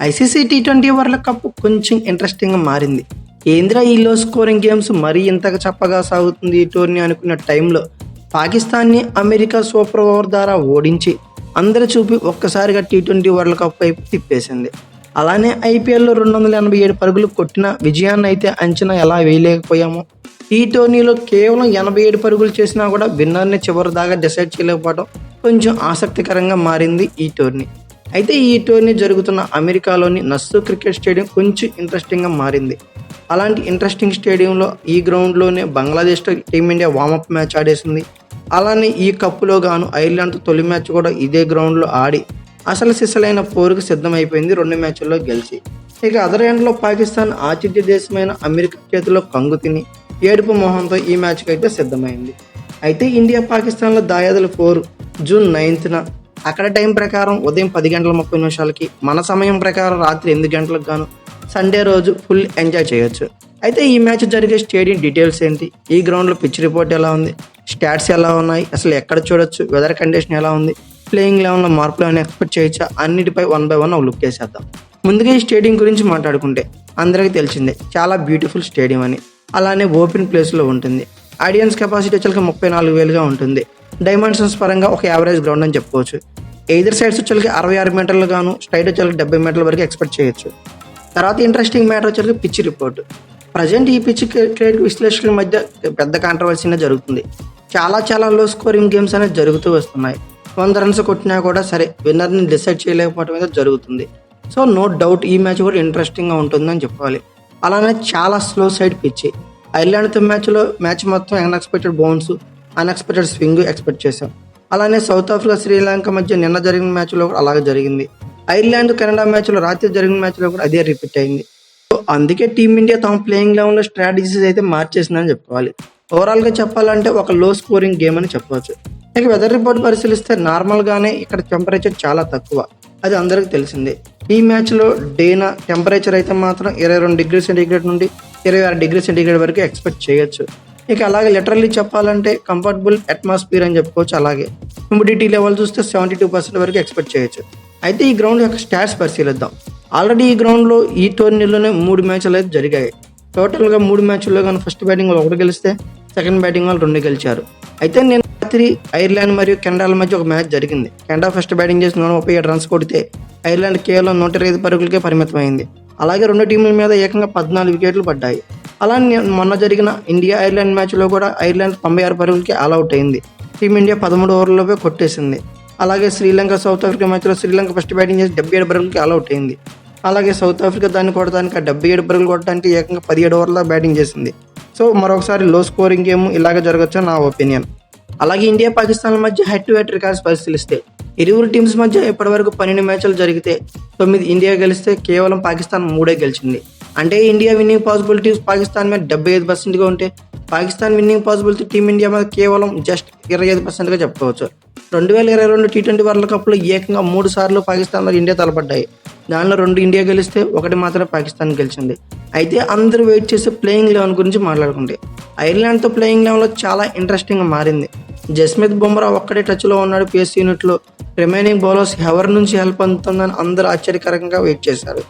ICC T20 world cup కొంచెం ఇంట్రెస్టింగ్గా మారింది. ఏంద్రా ఈ లో స్కోరింగ్ గేమ్స్ మరీ ఇంతగా చప్పగా సాగుతుంది ఈ టోర్నీ అనుకున్న టైంలో పాకిస్తాన్ని అమెరికా సూపర్ ఓవర్ ద్వారా ఓడించి అందరి చూపి ఒక్కసారిగా టీ20 వరల్డ్ కప్ వైపు తిప్పేసింది. అలానే ఐపీఎల్లో 287 పరుగులు కొట్టిన విజయాన్ని అయితే అంచనా ఎలా వేయలేకపోయామో, ఈ టోర్నీలో కేవలం 87 పరుగులు చేసినా కూడా విన్నర్ని చివరి దాకా డిసైడ్ చేయలేకపోవడం కొంచెం ఆసక్తికరంగా మారింది ఈ టోర్నీ. అయితే ఈ టోర్నీ జరుగుతున్న అమెరికాలోని నస్సు క్రికెట్ స్టేడియం కొంచెం ఇంట్రెస్టింగ్గా మారింది. అలాంటి ఇంట్రెస్టింగ్ స్టేడియంలో ఈ గ్రౌండ్లోనే బంగ్లాదేశ్ టీమిండియా వార్మప్ మ్యాచ్ ఆడేసింది. అలానే ఈ కప్పులో గాను ఐర్లాండ్తో తొలి మ్యాచ్ కూడా ఇదే గ్రౌండ్లో ఆడి అసలు సిసలైన పోరుకు సిద్ధమైపోయింది 2 మ్యాచ్ల్లో గెలిచి. ఇక అదర్ ఎండ్లో పాకిస్తాన్ ఆతిథ్య దేశమైన అమెరికా చేతిలో కంగు తిని ఏడుపు మొహంతో ఈ మ్యాచ్కి అయితే సిద్ధమైంది. అయితే ఇండియా పాకిస్తాన్లో దాయాదుల 4 జూన్ 9న అక్కడ టైం ప్రకారం ఉదయం 10:30 మన సమయం ప్రకారం రాత్రి 8 గంటలకు గాను సండే రోజు ఫుల్ ఎంజాయ్ చేయొచ్చు. అయితే ఈ మ్యాచ్ జరిగే స్టేడియం డీటెయిల్స్ ఏంటి, ఈ గ్రౌండ్లో పిచ్ రిపోర్ట్ ఎలా ఉంది, స్టాట్స్ ఎలా ఉన్నాయి, అసలు ఎక్కడ చూడొచ్చు, వెదర్ కండిషన్ ఎలా ఉంది, ప్లేయింగ్ లెవెన్లో మార్పులు ఏమైనా ఎక్స్పెక్ట్ చేయొచ్చా, అన్నిటిపై 1 by 1 ఒక లుక్ వేసేద్దాం. ముందుగా ఈ స్టేడియం గురించి మాట్లాడుకుంటే అందరికీ తెలిసిందే, చాలా బ్యూటిఫుల్ స్టేడియం అని. అలానే ఓపెన్ ప్లేస్లో ఉంటుంది. ఆడియన్స్ కెపాసిటీ వచ్చేకి 34,000గా ఉంటుంది. డైమెన్షన్స్ పరంగా ఒక యావరేజ్ గ్రౌండ్ అని చెప్పుకోవచ్చు. ఎయిదర్ సైడ్స్ వచ్చేకి 66 మీటర్లు గాను, స్ట్రైట్ వచ్చేకి 70 మీటర్ల వరకు ఎక్స్పెక్ట్ చేయొచ్చు. తర్వాత ఇంట్రెస్టింగ్ మ్యాటర్ వచ్చేకి పిచ్ రిపోర్ట్. ప్రజెంట్ ఈ పిచ్ క్రికెట్ విశ్లేషకుల మధ్య పెద్ద కాంట్రవర్సీనే జరుగుతుంది. చాలా లో స్కోరింగ్ గేమ్స్ అనేది జరుగుతూ వస్తున్నాయి. 100 runs కొట్టినా కూడా సరే విన్నర్ని డిసైడ్ చేయలేకపోవడం అయితే జరుగుతుంది. సో నో డౌట్ ఈ మ్యాచ్ కూడా ఇంట్రెస్టింగ్గా ఉంటుందని చెప్పాలి. అలానే చాలా స్లో సైడ్ పిచ్. ఐర్లాండ్తో మ్యాచ్ మొత్తం unexpected bounce, unexpected swing expect చేశాం. అలానే సౌత్ ఆఫ్రికా శ్రీలంక మధ్య నిన్న జరిగిన మ్యాచ్లో కూడా అలాగే జరిగింది. ఐర్లాండ్ కెనడా మ్యాచ్లో రాత్రి జరిగిన మ్యాచ్లో కూడా అదే రిపీట్ అయింది. సో అందుకే టీమిండియా తమ ప్లేయింగ్ లెవెన్లో స్ట్రాటజీస్ అయితే మార్చేసిందని చెప్పుకోవాలి. ఓవరాల్గా చెప్పాలంటే ఒక లో స్కోరింగ్ గేమ్ అని చెప్పవచ్చు. ఇక వెదర్ రిపోర్ట్ పరిశీలిస్తే నార్మల్గానే ఇక్కడ టెంపరేచర్ చాలా తక్కువ, అది అందరికీ తెలిసిందే. ఈ మ్యాచ్లో డేనా టెంపరేచర్ అయితే మాత్రం 22°C నుండి 26°C వరకు ఎక్స్పెక్ట్ చేయొచ్చు. ఇక అలాగే లిటరల్లీ చెప్పాలంటే కంఫర్టబుల్ అట్మాస్ఫియర్ అని చెప్పుకోవచ్చు. అలాగే హ్యూమిడిటీ లెవెల్ చూస్తే 72% వరకు ఎక్స్పెక్ట్ చేయొచ్చు. అయితే ఈ గ్రౌండ్ యొక్క స్టాట్స్ పరిశీలిద్దాం. ఆల్రెడీ ఈ గ్రౌండ్లో ఈ టోర్నీలోనే 3 మ్యాచ్లు అయితే జరిగాయి. టోటల్గా 3 మ్యాచ్ల్లో కానీ ఫస్ట్ బ్యాటింగ్ వాళ్ళు 1 గెలిస్తే సెకండ్ బ్యాటింగ్ వాళ్ళు 2 గెలిచారు. అయితే నేను రాత్రి ఐర్లాండ్ మరియు కెనడాల మధ్య ఒక మ్యాచ్ జరిగింది. కెనడా ఫస్ట్ బ్యాటింగ్ చేసి 137 runs కొడితే ఐర్లాండ్ కేవలం 125 పరుగులకే పరిమితమైంది. అలాగే 2 టీముల మీద ఏకంగా 14 వికెట్లు పడ్డాయి. అలానే మొన్న జరిగిన ఇండియా ఐర్లాండ్ మ్యాచ్లో కూడా ఐర్లాండ్ 96 పరుగులకి ఆల్అవుట్ అయింది. టీమిండియా 13 ఓవర్లలోపే కొట్టేసింది. అలాగే శ్రీలంక సౌత్ ఆఫ్రికా మ్యాచ్లో శ్రీలంక ఫస్ట్ బ్యాటింగ్ చేసి 77 పరుగులకి ఆల్అవుట్ అయింది. అలాగే సౌత్ ఆఫ్రికా దాన్ని కొట్టడానికి 77 పరుగులు కొట్టడానికి ఏకంగా 17 ఓవర్లో బ్యాటింగ్ చేసింది. సో మరొకసారి లో స్కోరింగ్ గేమ్ ఇలాగే జరగచ్చని నా ఒపీనియన్. అలాగే ఇండియా పాకిస్తాన్ల మధ్య హెడ్ టు హెడ్ రికార్డ్స్ పరిశీలిస్తే ఇరువురు టీమ్స్ మధ్య ఇప్పటివరకు 12 మ్యాచ్లు జరిగితే 9 ఇండియా గెలిస్తే కేవలం పాకిస్తాన్ 3 గెలిచింది. అంటే ఇండియా విన్నింగ్ పాసిబిలిటీస్ పాకిస్తాన్ మీద 75%గా ఉంటే పాకిస్తాన్ విన్నింగ్ పాసిబిలిటీ టీమిండియా మీద కేవలం జస్ట్ 25%గా చెప్పుకోవచ్చు. 2022 టీ20 వరల్డ్ కప్లో ఏకంగా 3 సార్లు పాకిస్తాన్ మరియు ఇండియా తలపడ్డాయి. దానిలో 2 ఇండియా గెలిస్తే 1 మాత్రమే పాకిస్తాన్ గెలిచింది. అయితే అందరూ వెయిట్ చేసే ప్లేయింగ్ లెవెన్ గురించి మాట్లాడుకుంటే ఐర్లాండ్తో ప్లేయింగ్ లెవెన్లో చాలా ఇంట్రెస్టింగ్గా మారింది. జస్మిత్ బుమ్రా ఒక్కడే టచ్లో ఉన్నాడు పిఎస్ యూనిట్లో. రిమైనింగ్ బౌలర్స్ ఎవరి నుంచి హెల్ప్ అందుతుందని అందరూ ఆశ్చర్యకరంగా వెయిట్ చేశారు.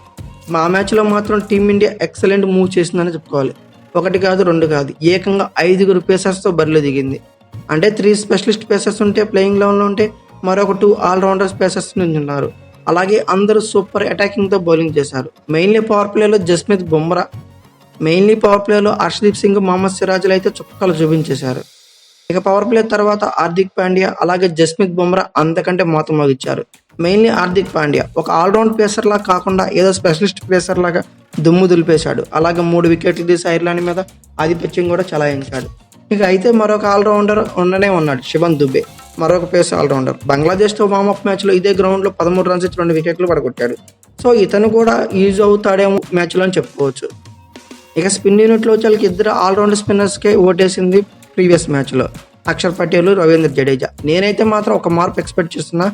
మా మ్యాచ్లో మాత్రం టీమిండియా ఎక్సలెంట్ మూవ్ చేసిందని చెప్పుకోవాలి. 1 కాదు 2 కాదు ఏకంగా 5 పేసర్స్తో బరిలో దిగింది. అంటే 3 స్పెషలిస్ట్ పేసర్స్ ఉంటే ప్లేయింగ్ లెవెన్లో ఉంటే మరొక 2 ఆల్రౌండర్స్ పేసర్స్ నుంచి ఉన్నారు. అలాగే అందరూ సూపర్ అటాకింగ్తో బౌలింగ్ చేశారు. మెయిన్లీ పవర్ ప్లేలో జస్మిత్ బుమ్రా, మెయిన్లీ పవర్ ప్లేలో హర్షదీప్ సింగ్, మహమ్మద్ సిరాజ్లు అయితే చుక్కలు చూపించేశారు. ఇక పవర్ ప్లే తర్వాత హార్దిక్ పాండ్యా అలాగే జస్మిత్ బుమ్రా అంతకంటే మోత మోగించారు. మెయిన్లీ హార్దిక్ పాండ్యా ఒక ఆల్రౌండ్ పేసర్ లాగా కాకుండా ఏదో స్పెషలిస్ట్ పేసర్ లాగా దుమ్ము దులిపేశాడు. అలాగే 3 వికెట్లు తీసి ఐర్లాండ్ మీద ఆధిపత్యం కూడా చలాయించాడు. ఇక అయితే మరొక ఆల్రౌండర్ ఉండనే ఉన్నాడు శివన్ దుబే, మరొక పేస్ ఆల్రౌండర్. బంగ్లాదేశ్తో వార్మప్ మ్యాచ్లో ఇదే గ్రౌండ్లో 13 runs ఇచ్చి 2 వికెట్లు పడగొట్టాడు. సో ఇతను కూడా యూజ్ అవుతాడేమో మ్యాచ్లో అని చెప్పుకోవచ్చు. ఇక స్పిన్ యూనిట్లో వచ్చేకి 2 ఆల్రౌండర్ స్పిన్నర్స్కే ఓటేసింది ప్రీవియస్ మ్యాచ్లో, అక్షర్ పటేల్, రవీంద్ర జడేజా. నేనైతే మాత్రం ఒక మార్పు ఎక్స్పెక్ట్ చేస్తున్నా,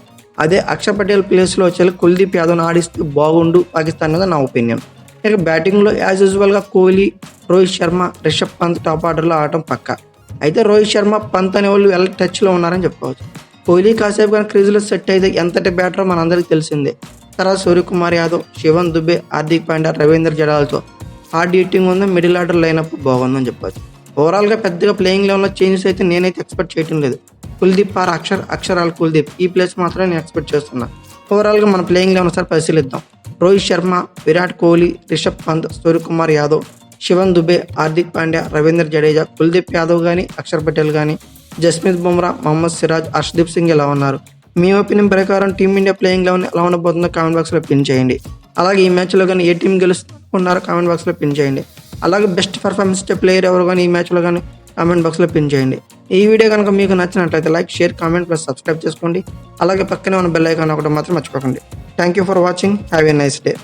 అదే అక్షర్ పటేల్ ప్లేస్లో వచ్చేకి కుల్దీప్ యాదవ్ని ఆడిస్తే బాగుండు పాకిస్తాన్ మీద నా ఒపీనియన్. ఇక బ్యాటింగ్లో యాజ్ యూజువల్గా కోహ్లీ, రోహిత్ శర్మ, రిషబ్ పంత్ టాప్ ఆర్డర్లో ఆడటం పక్క. అయితే రోహిత్ శర్మ, పంత్ అనే వాళ్ళు ఎలా టచ్లో ఉన్నారని చెప్పుకోవచ్చు. కోహ్లీ కాసేపు కానీ క్రీజ్లో సెట్ అయితే ఎంతటి బ్యాటరో మనందరికీ తెలిసిందే. తర్వాత సూర్యకుమార్ యాదవ్, శివన్ దుబే, హార్దిక్ పాండ్యా, రవీంద్ర జడేజాలతో హార్డ్ హీటింగ్ ఉంది. మిడిల్ ఆర్డర్ లైనప్ బాగుందని చెప్పచ్చు. ఓవరాల్గా పెద్దగా ప్లేయింగ్ లెవెన్లో చేంజెస్ అయితే నేనైతే ఎక్స్పెక్ట్ చేయడం లేదు. కుల్దీప్ ఆర్ అక్షరాల్ కుల్దీప్ ఈ ప్లేస్ మాత్రమే నేను ఎక్స్పెక్ట్ చేస్తున్నా. ఓవరాల్గా మన ప్లేయింగ్ లెవెన్ ఒకసారి పరిశీలిద్దాం. రోహిత్ శర్మ, విరాట్ కోహ్లీ, రిషబ్ పంత్, సూర్యకుమార్ యాదవ్, శివన్ దుబే, హార్దిక్ పాండ్యా, రవీంద్ర జడేజా, కుల్దీప్ యాదవ్ కానీ, అక్షర్ పటేల్ కానీ, జస్ప్రీత్ బుమ్రా, మహమ్మద్ సిరాజ్, హర్షదీప్ సింగ్ ఇలా ఉన్నారు. మీ ఒపీనియన్ ప్రకారం టీమిండియా ప్లేయింగ్ లెవెన్ ఎలా ఉండబోతుందో కామెంట్ బాక్స్లో పిన్ చేయండి. అలాగే ఈ మ్యాచ్లో కానీ ఏ టీం గెలుస్తున్నారో కామెంట్ బాక్స్లో పిన్ చేయండి. అలాగే బెస్ట్ పర్ఫార్మెన్స్ ఇచ్చే ప్లేయర్ ఎవరు కానీ ఈ మ్యాచ్లో కానీ కామెంట్ బాక్స్లో పిన్ చేయండి. ఈ వీడియో కనుక మీకు నచ్చినట్లయితే like, share, comment plus subscribe చేసుకోండి. అలాగే పక్కనే ఉన్న బెల్ ఐకాన్ ఒకటి మాత్రం మర్చిపోకండి. Thank you for watching. Have a nice day.